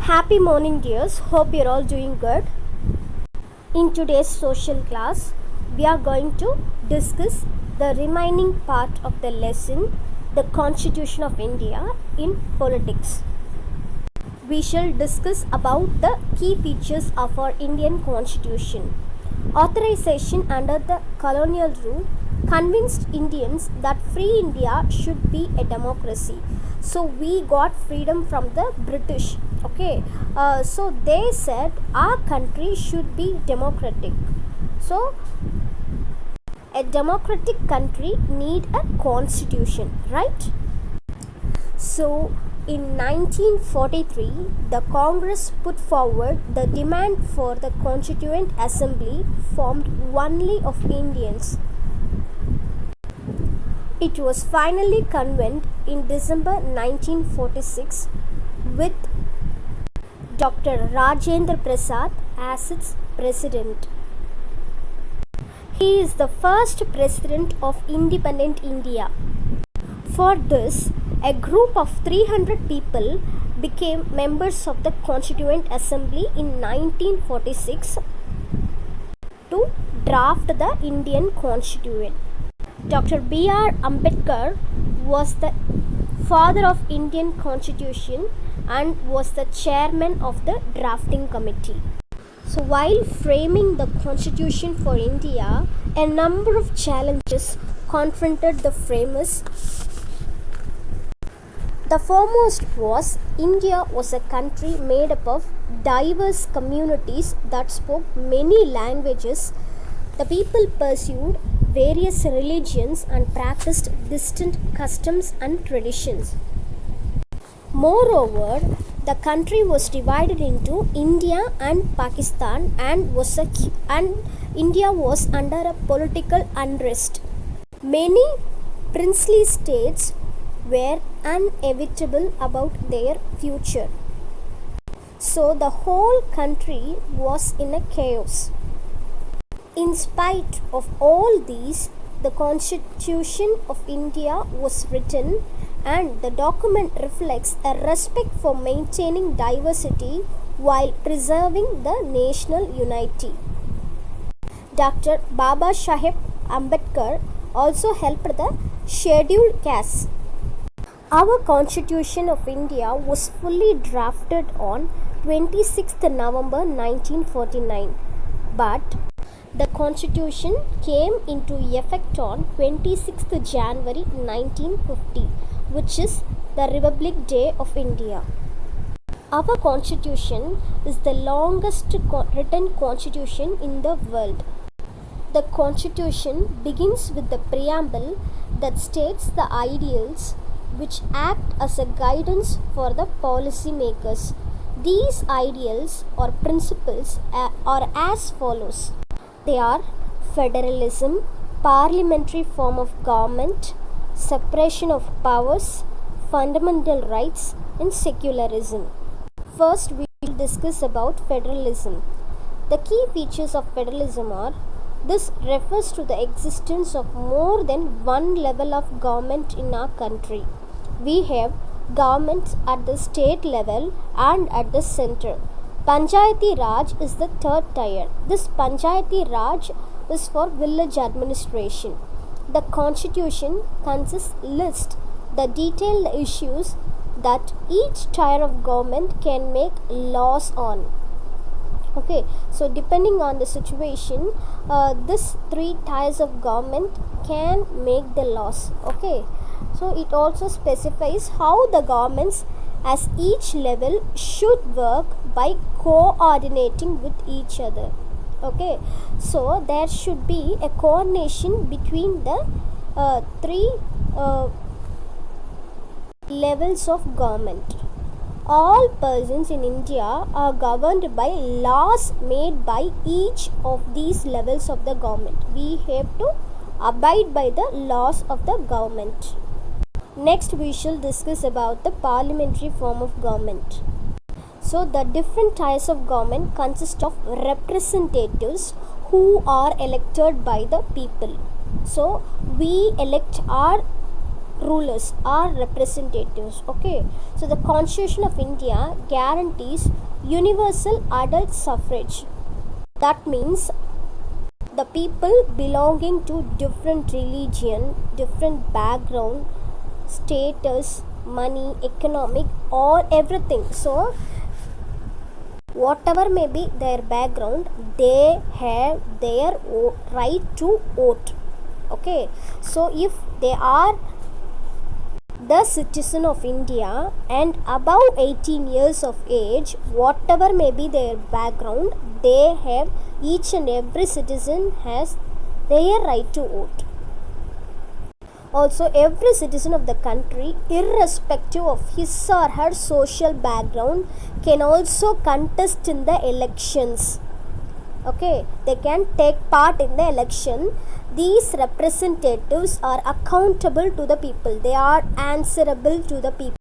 Happy morning, dears. Hope you're all doing good. In today's social class, we are going to discuss the remaining part of the lesson, the Constitution of India in politics. We shall discuss about the key features of our Indian Constitution. Authorization under the colonial rule convinced Indians that free India should be a democracy. So we got freedom from the British. Okay, so they said our country should be democratic. So a democratic country need a constitution, right? So in 1943, the Congress put forward the demand for the Constituent Assembly formed only of Indians. It was finally convened in December 1946 with Dr. Rajendra Prasad as its president. He is the first president of independent India. For this, a group of 300 people became members of the Constituent Assembly in 1946 to draft the Indian Constitution. Dr. B.R. Ambedkar was the father of Indian Constitution and was the chairman of the drafting committee. So while framing the Constitution for India, a number of challenges confronted the framers. The foremost was India was a country made up of diverse communities that spoke many languages. The people pursued various religions and practiced distinct customs and traditions. Moreover, the country was divided into India and Pakistan and India was under a political unrest. Many princely states were inevitable about their future. So the whole country was in a chaos. In spite of all these, the Constitution of India was written and the document reflects a respect for maintaining diversity while preserving the national unity. Dr. Baba Saheb Ambedkar also helped the scheduled castes. Our Constitution of India was fully drafted on 26th November 1949, but the Constitution came into effect on 26th January 1950, which is the Republic Day of India. Our Constitution is the longest written constitution in the world. The Constitution begins with the preamble that states the ideals which act as a guidance for the policy makers. These ideals or principles are as follows. They are federalism, parliamentary form of government, separation of powers, fundamental rights, and secularism. First, we will discuss about federalism. The key features of federalism are: this refers to the existence of more than one level of government in our country. We have governments at the state level and at the center. Panchayati Raj is the third tier. This Panchayati Raj is for village administration. The Constitution lists the detailed issues that each tier of government can make laws on. Okay, so depending on the situation, this three tiers of government can make the laws. Okay, so it also specifies how the governments as each level should work by coordinating with each other. Okay, so there should be a coordination between the three levels of government. All persons in India are governed by laws made by each of these levels of the government. We have to abide by the laws of the government. Next, we shall discuss about the parliamentary form of government. So, the different types of government consist of representatives who are elected by the people. So, we elect our rulers or representatives. Okay, so the Constitution of India guarantees universal adult suffrage. That means the people belonging to different religion, different background, status, money, economic, or everything. So whatever may be their background, they have their right to vote. Okay, so if they are the citizen of India and above 18 years of age, whatever may be their background, they have, each and every citizen has their right to vote. Also, every citizen of the country, irrespective of his or her social background, can also contest in the elections. Okay, they can take part in the election. These representatives are accountable to the people. They are answerable to the people.